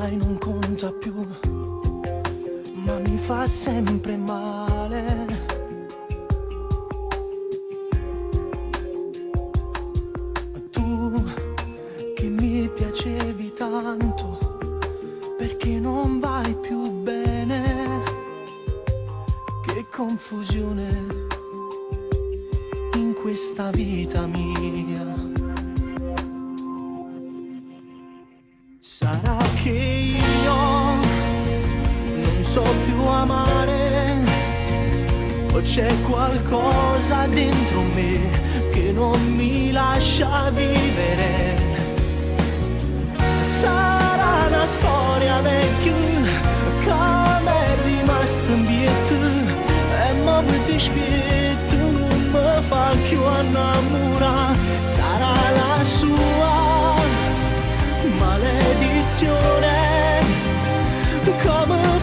ormai non conta più, ma mi fa sempre male. Tu che mi piacevi tanto, perché non vai più bene? Che confusione in questa vita mia. Sarà che io non so più amare, o c'è qualcosa dentro me che non mi lascia vivere. Sarà una storia vecchia che è rimasta in pietà e mi dispiace, non mi fa più innamorare. Sarà la sua maledizione, come